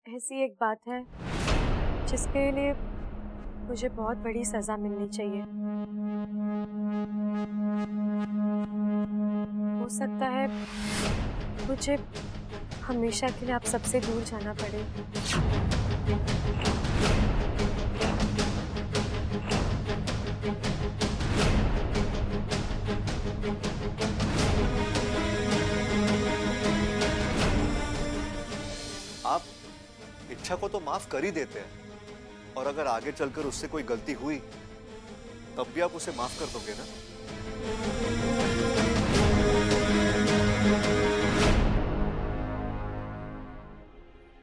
ऐसी एक बात है जिसके लिए मुझे बहुत बड़ी सजा मिलनी चाहिए। हो सकता है मुझे हमेशा के लिए आप सबसे दूर जाना पड़े। आप इच्छा को तो माफ कर ही देते हैं, और अगर आगे चलकर उससे कोई गलती हुई तब भी आप उसे माफ कर दोगे ना?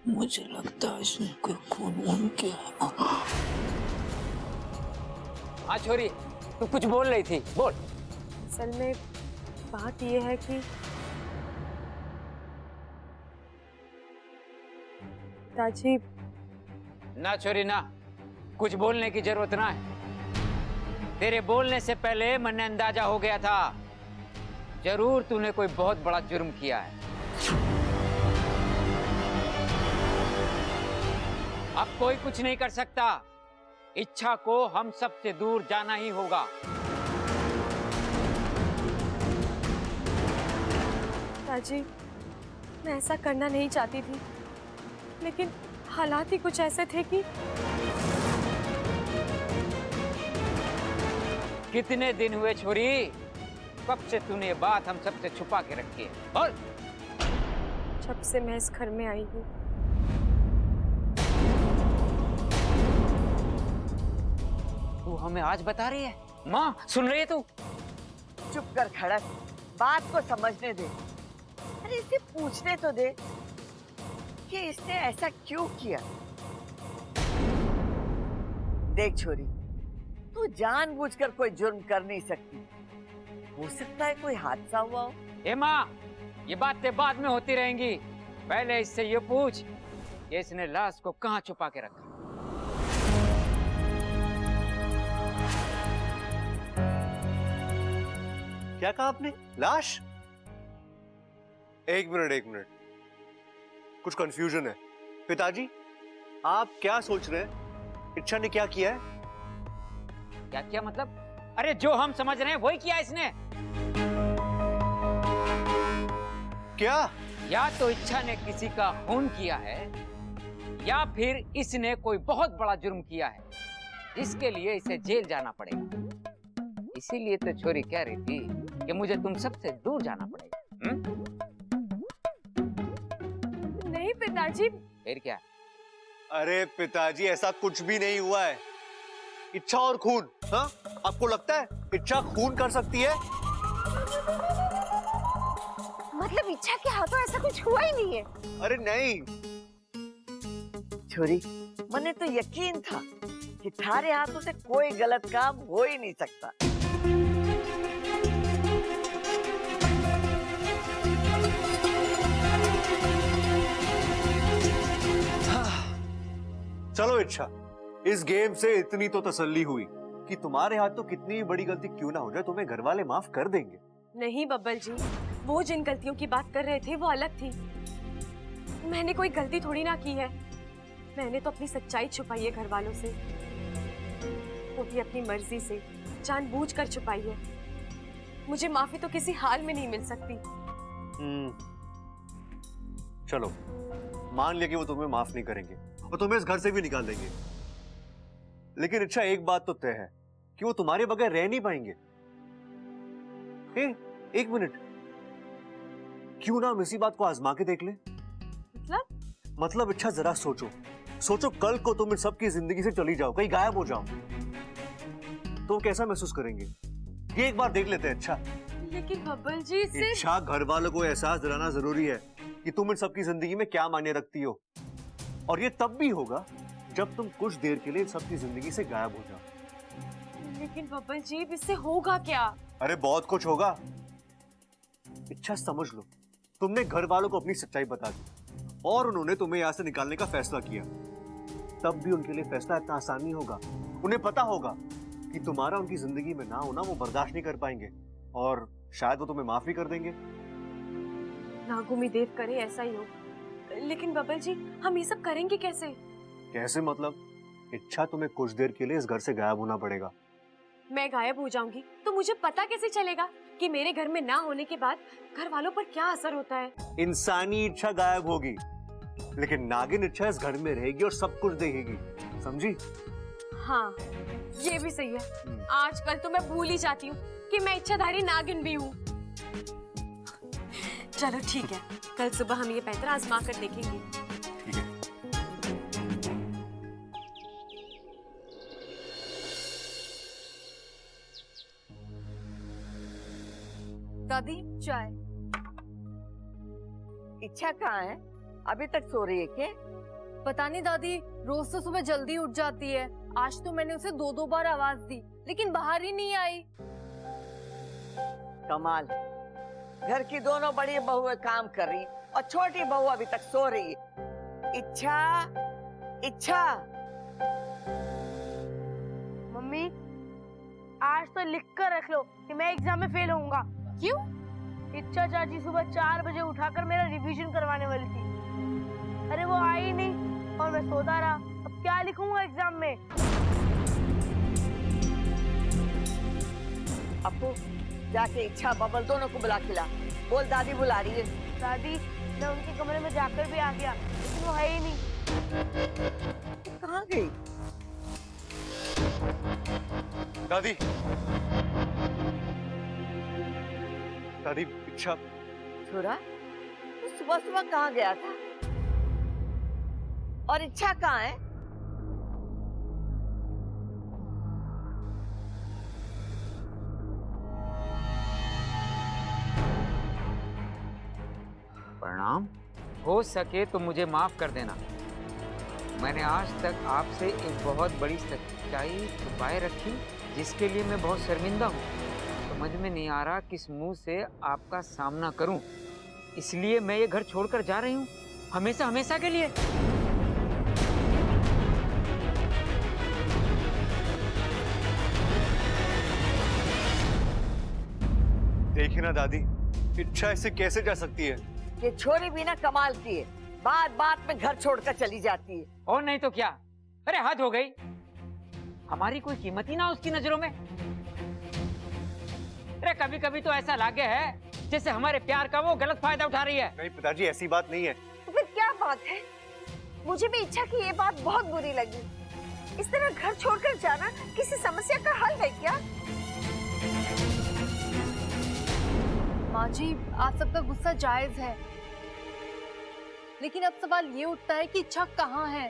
मुझे लगता है इसमें कोई खून वून किया। हाँ छोरी, तू कुछ बोल रही थी, बोल। असल में बात यह है कि पिताजी। ना छोरी ना, कुछ बोलने की जरूरत ना है। तेरे बोलने से पहले मन ने अंदाजा हो गया था, जरूर तूने कोई बहुत बड़ा जुर्म किया है। अब कोई कुछ नहीं कर सकता, इच्छा को हम सबसे दूर जाना ही होगा। पिताजी, मैं ऐसा करना नहीं चाहती थी, लेकिन हालात ही कुछ ऐसे थे कि कितने दिन हुए छोरी, कब से तूने ये बात हम सबसे छुपा के रखी है? बोल। जब से मैं इस घर में आई हूँ। तू हमें आज बता रही है? माँ सुन रही है तू? चुप कर खड़क, बात को समझने दे। अरे इसे पूछने तो दे कि इसने ऐसा क्यों किया। देख छोरी, तू जानबूझकर कोई जुर्म कर नहीं सकती। हो सकता है कोई हादसा हुआ हो। ए माँ, ये बातें बाद में होती रहेंगी, पहले इससे ये पूछ कि इसने लाश को कहाँ छुपा के रखा। क्या कहा आपने? लाश? एक मिनट, कुछ कंफ्यूजन है। पिताजी, आप क्या सोच रहे हैं? इच्छा ने क्या किया है? क्या क्या मतलब? अरे जो हम समझ रहे हैं वही किया इसने। क्या? या तो इच्छा ने किसी का खून किया है, या फिर इसने कोई बहुत बड़ा जुर्म किया है जिसके लिए इसे जेल जाना पड़ेगा। इसीलिए तो छोरी कह रही थी कि मुझे तुम सबसे दूर जाना पड़ेगा। नहीं पिताजी। फिर क्या? अरे पिताजी, ऐसा कुछ भी नहीं हुआ है। इच्छा और खून? हाँ, आपको लगता है इच्छा खून कर सकती है? मतलब इच्छा के हाथों ऐसा कुछ हुआ ही नहीं है। अरे नहीं। छोरी, मने तो यकीन था कि थारे हाथों से कोई गलत काम हो ही नहीं सकता। चलो इच्छा, इस गेम से इतनी तो तसल्ली हुई कि तुम्हारे हाथ तो कितनी बड़ी गलती क्यों ना हो जाए, तुम्हें घर वाले माफ कर देंगे। नहीं बब्बल जी, वो जिन गलतियों की बात कर रहे थे वो अलग थी। मैंने कोई गलती थोड़ी ना की है। मैंने तो अपनी सच्चाई छुपाई है घर वालों से, वो भी अपनी मर्जी से, जानबूझकर छुपाई है। मुझे माफी तो किसी हाल में नहीं मिल सकती। चलो, मान लिया कि वो तुम्हें माफ नहीं करेंगे और तुम्हें इस घर से भी निकाल देंगे, लेकिन इच्छा एक बात तो तय है कि वो तुम्हारे बगैर रह नहीं पाएंगे। एक मिनट, क्यों ना हम इसी बात को आजमा के देख लें? मतलब इच्छा, जरा सोचो कल को तुम इन सबकी जिंदगी से चली जाओ, कहीं गायब हो जाओ, तो कैसा महसूस करेंगे? ये एक बार देख लेते हैं। अच्छा, लेकिन बब्बल जी इससे इच्छा, घर वालों को एहसास दिलाना जरूरी है कि तुम इन सबकी जिंदगी में क्या मायने रखती हो, और ये तब भी होगा जब तुम कुछ देर के लिए इन सबकी जिंदगी से गायब हो जाओ। लेकिन बब्बल जी इससे होगा क्या? अरे बहुत कुछ होगा। इच्छा समझ लो, तुमने घर वालों को अपनी सच्चाई बता दी और उन्होंने तुम्हें यहाँ से निकालने का फैसला किया, तब भी उनके लिए फैसला इतना आसान नहीं होगा। उन्हें पता होगा कि तुम्हारा उनकी जिंदगी में ना होना वो बर्दाश्त नहीं कर पाएंगे, और शायद वो तुम्हें माफ भी कर देंगे। नागुमी देव करे ऐसा ही हो, लेकिन बबल जी, हम ये सब करेंगे कैसे? कैसे मतलब? इच्छा, तुम्हें कुछ देर के लिए इस घर से गायब होना पड़ेगा। मैं गायब हो जाऊंगी तो मुझे पता कैसे चलेगा कि मेरे घर में ना होने के बाद घर वालों पर क्या असर होता है? इंसानी इच्छा गायब होगी, लेकिन नागिन इच्छा इस घर में रहेगी और सब कुछ देखेगी, समझी? हाँ, ये भी सही है। आजकल तो मैं भूल ही जाती हूँ कि मैं इच्छाधारी नागिन भी हूँ। चलो ठीक है, कल सुबह हम ये पैंतरा आजमा कर देखेंगे। ठीक है। दादी चाय। इच्छा कहाँ है? अभी तक सो रही है क्या? पता नहीं दादी, रोज तो सुबह जल्दी उठ जाती है। आज तो मैंने उसे 2-2 बार आवाज दी लेकिन बाहर ही नहीं आई। कमाल, घर की दोनों बड़ी बहुएं काम कर रही और छोटी बहू अभी तक सो रही है। इच्छा, इच्छा। मम्मी, आज तो लिख कर रख लो कि मैं एग्जाम में फेल होऊंगा। क्यों? इच्छा चाची सुबह 4 बजे उठाकर मेरा रिवीजन करवाने वाली थी। अरे वो आई नहीं और मैं सोता रहा। अब क्या लिखूंगा एग्जाम में? अपू, जाके इच्छा बबल दोनों को बुला के ला। बोल दादी बुला रही है। दादी, मैं उनके कमरे में जाकर भी आ गया लेकिन वो है ही नहीं। कहाँ गई? दादी, दादी, इच्छा। छोरा, तू सुबह सुबह कहाँ गया था? और इच्छा कहाँ है? प्रणाम। हो सके तो मुझे माफ कर देना। मैंने आज तक आपसे एक बहुत बड़ी सच्चाई छुपाए रखी जिसके लिए मैं बहुत शर्मिंदा हूँ। समझ में नहीं आ रहा किस मुंह से आपका सामना करूं, इसलिए मैं ये घर छोड़कर जा रही हूँ, हमेशा हमेशा के लिए। देखिए ना दादी, इच्छा ऐसे कैसे जा सकती है? ये छोरी भी ना कमाल की है, बात बात में घर छोड़कर चली जाती है। और नहीं तो क्या। अरे हद हो गई, हमारी कोई कीमत ही ना उसकी नजरों में। अरे कभी कभी तो ऐसा लागे है जैसे हमारे प्यार का वो गलत फायदा उठा रही है। नहीं पिताजी, ऐसी बात नहीं है। तो फिर क्या बात है? मुझे भी इच्छा की ये बात बहुत बुरी लगी। इस तरह घर छोड़कर जाना किसी समस्या का हल है क्या? माँ जी, आप सबका गुस्सा जायज है, लेकिन अब सवाल ये उठता है कि इच्छा कहाँ है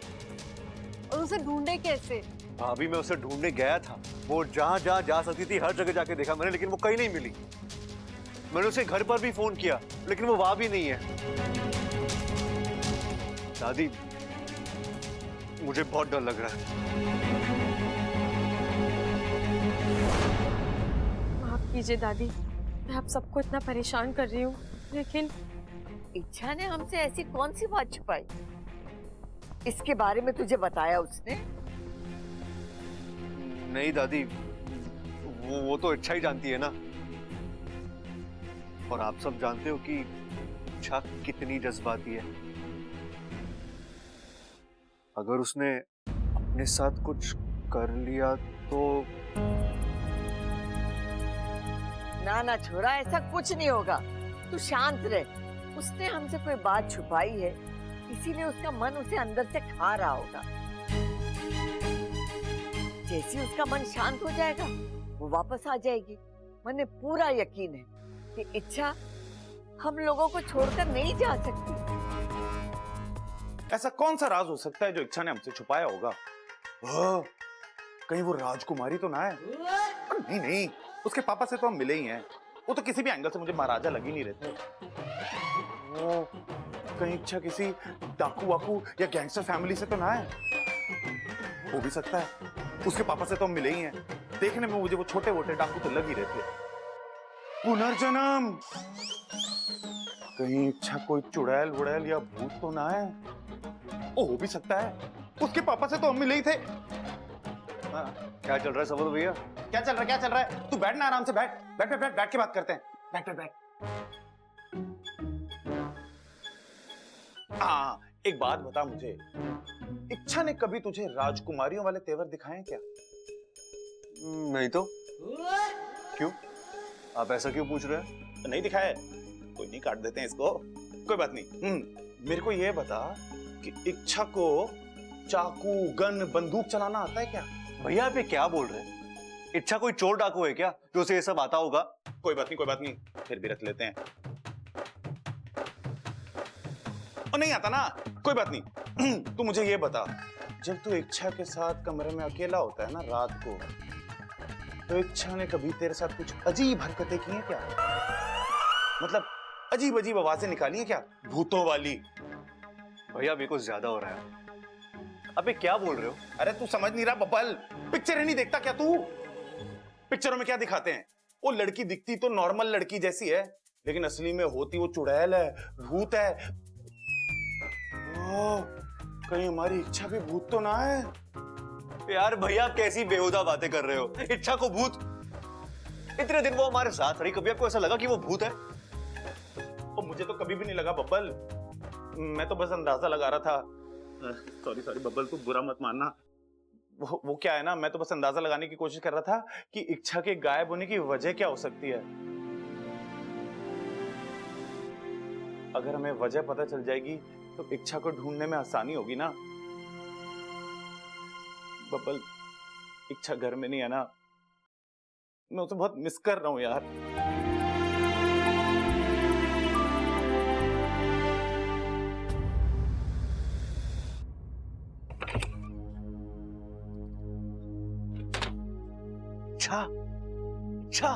और उसे ढूंढे कैसे? भाभी, मैं उसे ढूंढने गया था। वो जहाँ जहाँ जा सकती थी हर जगह जाके देखा मैंने, लेकिन वो कहीं नहीं मिली। मैंने उसे घर पर भी फोन किया लेकिन वो वहां भी नहीं है। दादी, मुझे बहुत डर लग रहा है। माफ कीजिए दादी, मैं आप सबको इतना परेशान कर रही हूँ, लेकिन इच्छा ने हमसे ऐसी कौन सी बात छुपाई? इसके बारे में तुझे बताया उसने? नहीं दादी, वो तो इच्छा ही जानती है ना। और आप सब जानते हो कि इच्छा कितनी जज्बाती है। अगर उसने अपने साथ कुछ कर लिया तो। ना ना छोरा, ऐसा कुछ नहीं होगा, तू शांत रह। उसने हमसे कोई बात छुपाई है, इसीलिए उसका मन उसे अंदर से खा रहा होगा। जैसे ही उसका मन शांत हो जाएगा वो वापस आ जाएगी। मुझे पूरा यकीन है कि इच्छा हम लोगों को छोड़कर नहीं जा सकती। ऐसा कौन सा राज हो सकता है जो इच्छा ने हमसे छुपाया होगा? कहीं वो राजकुमारी तो ना है? नहीं नहीं, उसके पापा से तो हम मिले ही हैं। वो तो किसी भी एंगल से मुझे महाराजा लग ही नहीं रहते। वो कहीं इच्छा किसी डाकू वाकू या गैंगस्टर फैमिली से तो ना है? हो भी सकता है, उसके पापा से तो हम मिले ही हैं। देखने में मुझे वो छोटे मोटे डाकू तो लग ही रहे थे। पुनर्जन्म, कहीं इच्छा कोई चुड़ैल वुड़ैल या भूत तो ना है? ओ, हो भी सकता है, उसके पापा से तो हम मिले ही थे। हाँ, क्या चल रहा है सवल भैया? क्या चल रहा है, क्या चल रहा है? तू बैठ ना, आराम से बैठ बैठ बैठ बैठ बैठ के बात करते हैं। बैठ बैठ बैठ। हाँ, एक बात बता मुझे, इच्छा ने कभी तुझे राजकुमारियों वाले तेवर दिखाए हैं क्या? नहीं तो क्यों? आप ऐसा क्यों पूछ रहे हैं? नहीं दिखाया है? कोई नहीं, काट देते हैं इसको, कोई बात नहीं। मेरे को ये बता कि इच्छा को चाकू, गन, बंदूक चलाना आता है क्या? भैया आप ये क्या बोल रहे हैं? इच्छा कोई चोर डाकू है क्या जो उसे ये सब आता होगा? कोई बात नहीं, कोई बात नहीं, फिर भी रख लेते हैं। और नहीं आता ना, कोई बात नहीं। तू मुझे ये बता, जब तू इच्छा के साथ कमरे में अकेला होता है ना रात को, तो इच्छा ने कभी तेरे साथ कुछ अजीब हरकतें की हैं क्या? मतलब अजीब अजीब आवाजें निकाली हैं क्या, भूतों वाली? भैया मेरे को ज्यादा हो रहा है। अबे क्या बोल रहे हो? अरे तू समझ नहीं रहा बबल, पिक्चर ही नहीं देखता क्या तू? पिक्चरों में क्या दिखाते हैं, वो लड़की दिखती तो नॉर्मल लड़की जैसी है, लेकिन असली में होती वो चुड़ैल है, भूत है। ओह, कहीं हमारी इच्छा भी भूत तो ना है? यार भैया कैसी बेहुदा बातें कर रहे हो? इच्छा को भूत? इतने दिन वो हमारे साथ रही, कभी आपको ऐसा लगा कि वो भूत है? और मुझे तो कभी भी नहीं लगा बब्बल, मैं तो बस अंदाजा लगा रहा था। सॉरी सॉरी बब्बल, तू बुरा मत मानना। वो क्या है ना, मैं तो बस अंदाजा लगाने की कोशिश कर रहा था कि इच्छा के गायब होने की वजह क्या हो सकती है। अगर हमें वजह पता चल जाएगी तो इच्छा को ढूंढने में आसानी होगी ना। बब्बल, इच्छा घर में नहीं है ना, मैं उसे बहुत मिस कर रहा हूं यार। इच्छा, इच्छा,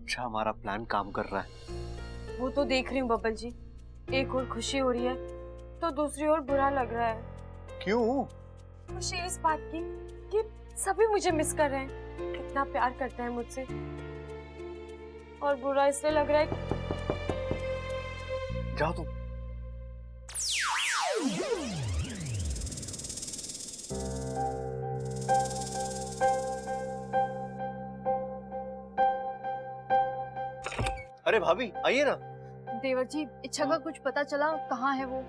इच्छा हमारा प्लान काम कर रहा है। वो तो देख रही हूँ बब्बल जी, एक और खुशी हो रही है तो दूसरी ओर बुरा लग रहा है। क्यों? खुशी इस बात की कि सभी मुझे मिस कर रहे हैं, कितना प्यार करते हैं मुझसे, और बुरा इसलिए लग रहा है। जाओ तुम। अरे भाभी आइए ना। देवर जी, इच्छा का कुछ पता चला? कहाँ है वो?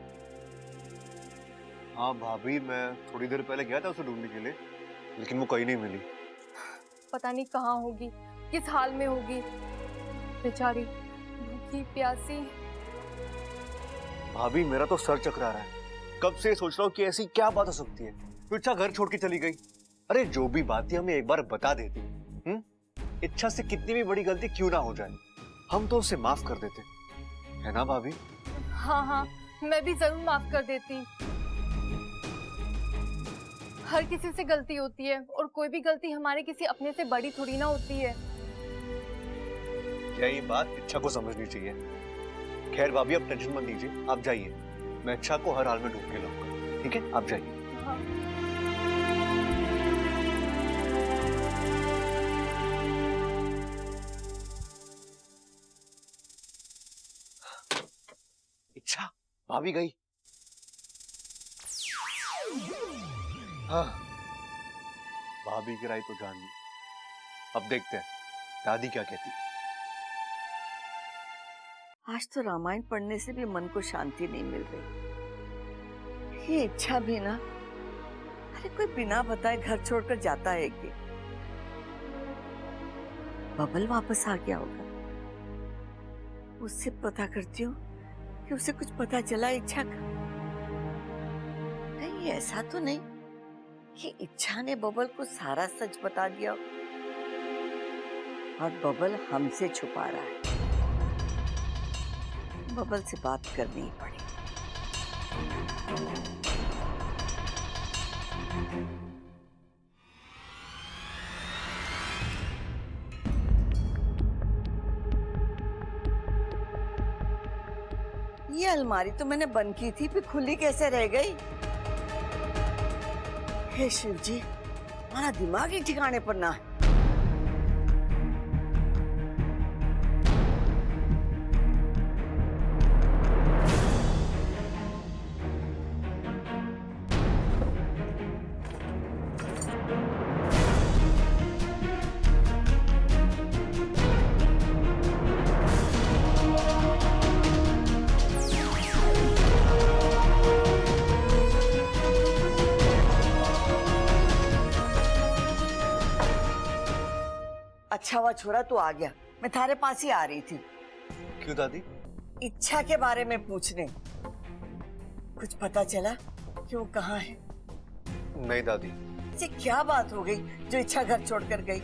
हाँ भाभी, मैं थोड़ी देर पहले गया था उसे ढूंढने के लिए, लेकिन वो कहीं नहीं मिली। पता नहीं कहाँ होगी, किस हाल में होगी, बेचारी भूखी प्यासी। भाभी मेरा तो सर चकरा रहा है, कब से सोच रहा हूँ कि ऐसी क्या बात हो सकती है तो इच्छा घर छोड़ के चली गई। अरे जो भी बात थी हमें एक बार बता देती। इच्छा से कितनी भी बड़ी गलती क्यों ना हो जाए, हम तो उसे माफ कर देते, है ना भाभी? हाँ हाँ, मैं भी जरूर माफ कर देती। हर किसी से गलती होती है, और कोई भी गलती हमारे किसी अपने से बड़ी थोड़ी ना होती है। यही बात इच्छा को समझनी चाहिए। खैर भाभी आप टेंशन मत लीजिए, आप जाइए, मैं इच्छा को हर हाल में ढूंढ के लाऊंगा, ठीक है? आप जाइए। हाँ। इच्छा, भाभी गई। हाँ, भाभी की राय तो जान ली, अब देखते हैं दादी क्या कहती है। आज तो रामायण पढ़ने से भी मन को शांति नहीं मिल रही। ये इच्छा भी ना, अरे कोई बिना बताए घर छोड़कर जाता है कि? बबल वापस आ गया होगा, उससे पता करती हूँ कि उसे कुछ पता चला इच्छा का। नहीं, ऐसा तो नहीं कि इच्छा ने बबल को सारा सच बता दिया और बबल हमसे छुपा रहा है। बबल से बात करनी ही पड़ेगी। ये अलमारी तो मैंने बंद की थी, फिर खुली कैसे रह गई? हे शिव जी, हमारा दिमाग ही ठिकाने पर ना है। अच्छा हुआ छोरा तू आ गया, मैं थारे पास ही आ रही थी क्यों दादी? इच्छा के बारे में पूछने। कुछ पता चला कि वो कहाँ है? नहीं दादी। इसे क्या बात हो गई जो इच्छा घर छोड़कर गई?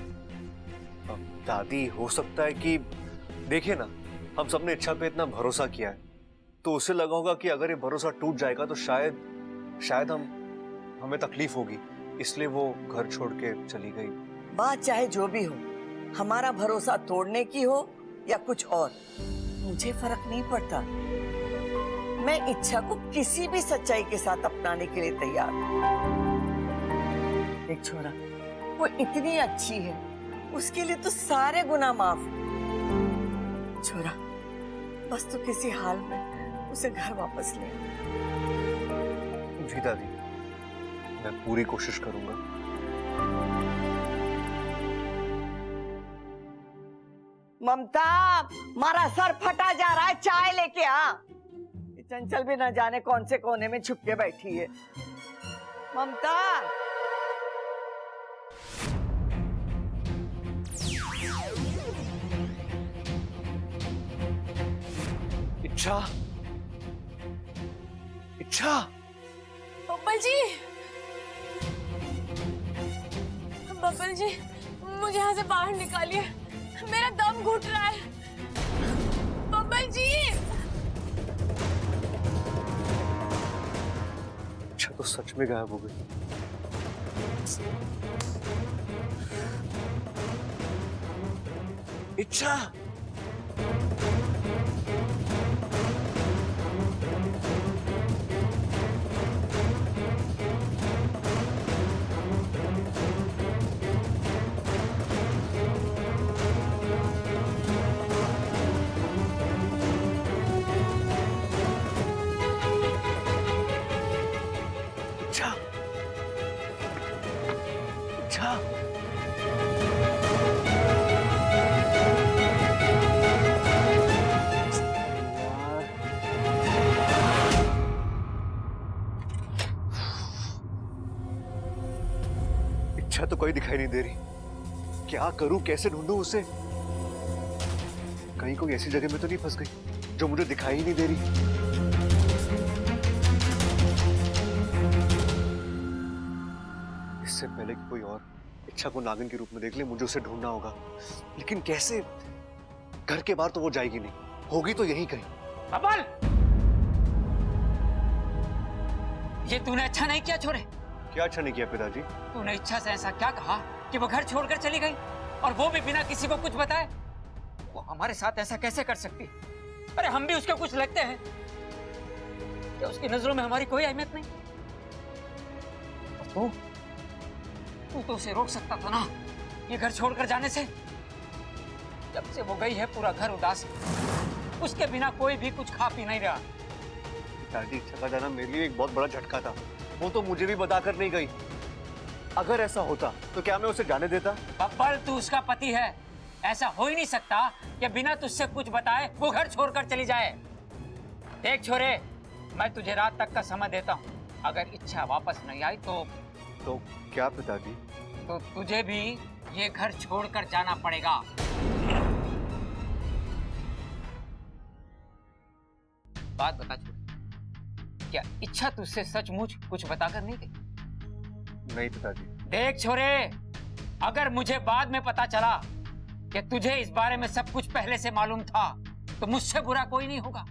दादी हो सकता है कि देखिए ना, हम सबने इच्छा पे इतना भरोसा किया है, तो उसे लगा होगा कि अगर ये भरोसा टूट जाएगा तो शायद हमें तकलीफ होगी, इसलिए वो घर छोड़ के चली गई। बात चाहे जो भी हो, हमारा भरोसा तोड़ने की हो या कुछ और, मुझे फर्क नहीं पड़ता। मैं इच्छा को किसी भी सच्चाई के साथ अपनाने के लिए तैयार हूं। एक छोरा, वो इतनी अच्छी है, उसके लिए तो सारे गुनाह माफ। छोरा, बस तू किसी हाल में उसे घर वापस ले। जी दादी, मैं पूरी कोशिश करूंगा। ममता, मारा सर फटा जा रहा है, चाय लेके आ। चंचल भी न जाने कौन से कोने में छुप के बैठी है। ममता, इच्छा, इच्छा, बब्बल जी, बब्बल जी, मुझे यहाँ से बाहर निकालिए, मेरा दम घुट रहा है। बब्बल जी। इच्छा तो सच में गायब हो गई। इच्छा, इच्छा, इच्छा, इच्छा तो कोई दिखाई नहीं दे रही। क्या करूं, कैसे ढूंढूं उसे? कहीं कोई ऐसी जगह में तो नहीं फंस गई जो मुझे दिखाई ही नहीं दे रही। इससे पहले कि कोई और इच्छा को नागिन के रूप में देख ले, मुझे उसे ढूंढना होगा। लेकिन कैसे? घर के बाहर तो वो जाएगी नहीं, होगी तो यहीं कहीं। बबल, ये तूने अच्छा नहीं किया छोरे। क्या अच्छा नहीं किया पिताजी? तूने इच्छा से ऐसा क्या कहा कि वो घर छोड़कर चली गई, और वो भी बिना किसी को कुछ बताए? वो हमारे साथ ऐसा कैसे कर सकती? अरे हम भी उसके कुछ लगते हैं क्या? उसकी नजरों में हमारी कोई अहमियत नहीं? और तू तो उसे रोक सकता था ना, ये घर छोड़कर जाने से। जब से वो गई है पूरा घर उदास है, उसके बिना कोई भी कुछ खा पी नहीं रहा। पिताजी, इच्छा का जाना मेरे लिए एक बहुत बड़ा झटका था। वो तो मुझे भी बताकर नहीं गई। अगर ऐसा होता तो क्या मैं उसे जाने देता? बब्बल, तू उसका पति है, ऐसा हो ही नहीं सकता कि बिना तुझसे कुछ बताए वो घर छोड़कर चली जाए। देख छोरे, मैं तुझे रात तक का समय देता हूँ। अगर इच्छा वापस नहीं आई तो क्या पिताजी? तो तुझे भी ये घर छोड़कर जाना पड़ेगा। बात बता छोरे, क्या इच्छा तुझसे सचमुच कुछ बताकर नहीं गई? नहीं पिताजी। देख छोरे, अगर मुझे बाद में पता चला कि तुझे इस बारे में सब कुछ पहले से मालूम था, तो मुझसे बुरा कोई नहीं होगा।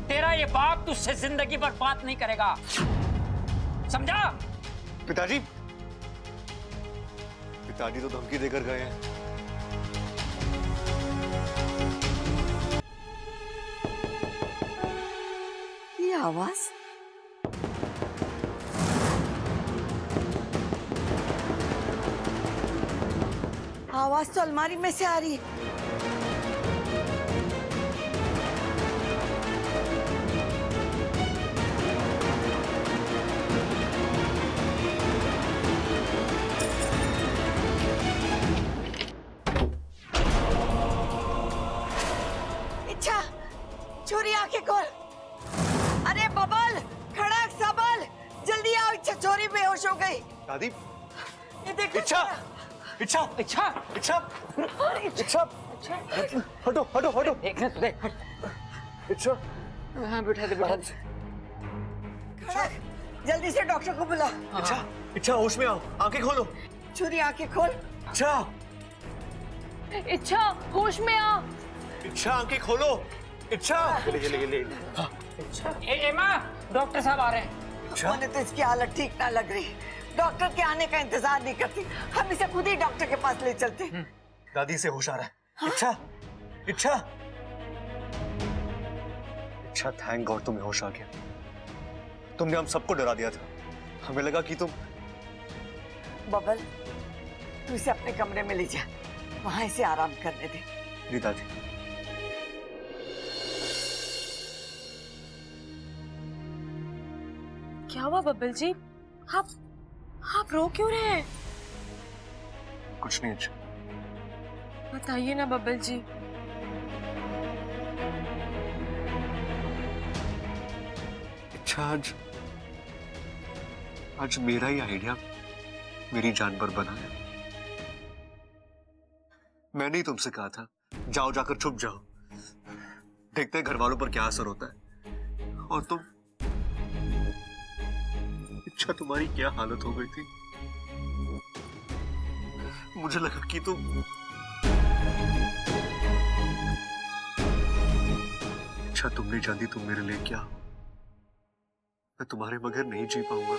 तेरा ये बाप तुझसे जिंदगी भर बात नहीं करेगा, समझा? पिताजी, पिताजी तो धमकी देकर गए हैं। ये आवाज? आवाज तो अलमारी में से आ रही है। इच्छा, छोरी आंखें खोल। अरे बबल, खड़क सबल, जल्दी आओ, इच्छा छोरी बेहोश हो गई। दादी, ये देखो इच्छा, इच्छा इच्छा इच्छा इच्छा हटो हटो हटो देखने तो देख इच्छा हाँ बैठा दे बैठा दे खड़ा है। जल्दी से डॉक्टर को बुला। इच्छा इच्छा होश में आओ आंखें खोलो छुरी आंखें खोल। इच्छा इच्छा होश में आ। इच्छा आंखें खोलो इच्छा एमा डॉक्टर साहब आ रहे हैं। इच्छा मुझे तो इसकी हालत ठीक ना लग रही। डॉक्टर के आने का इंतजार नहीं करती, हम इसे खुद ही डॉक्टर के पास ले चलते। दादी से होश आ रहा है। इच्छा इच्छा इच्छा थैंक गॉड तुम्हें होश आ गया। तुमने हम सबको डरा दिया था, हमें लगा कि तुम। बबल तू इसे अपने कमरे में ले जा, वहां इसे आराम करने दे। जी दादी। क्या हुआ बब्बल जी? आप रो क्यों रहे हैं? कुछ नहीं इच्छा। बताइए ना बब्बल जी। इच्छा आज मेरा ही आइडिया मेरी जान पर बना है। मैंने ही तुमसे कहा था जाओ जाकर छुप जाओ, देखते हैं घर वालों पर क्या असर होता है। और तुम इच्छा तुम्हारी क्या हालत हो गई थी। मुझे लगा कि तुम इच्छा तुम नहीं जानती तुम मेरे लिए क्या। मैं तुम्हारे बगैर नहीं जी पाऊंगा।